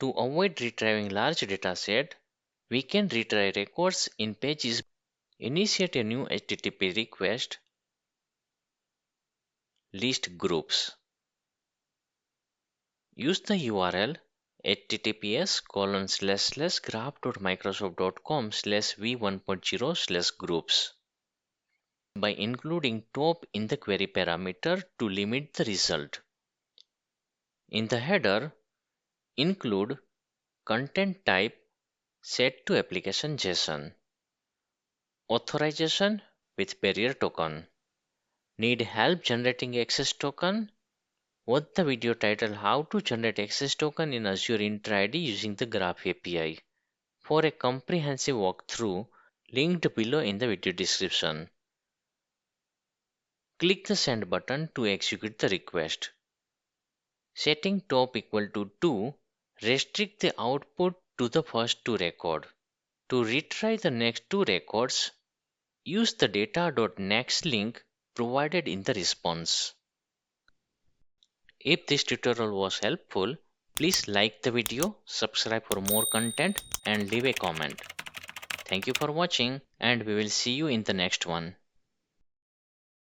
To avoid retrieving large dataset, we can retrieve records in pages. Initiate a new HTTP request, list groups. Use the URL https://graph.microsoft.com/v1.0/groups by including top in the query parameter to limit the result. In the header, include content type set to application JSON. Authorization with barrier token. Need help generating access token? Watch the video titled How to Generate Access Token in Azure Entra ID using the Graph API for a comprehensive walkthrough, linked below in the video description. Click the send button to execute the request. Setting top equal to 2, restrict the output to the first 2 records. To retry the next 2 records, use the data.next link provided in the response. If this tutorial was helpful, please like the video, subscribe for more content and leave a comment. Thank you for watching and we will see you in the next one.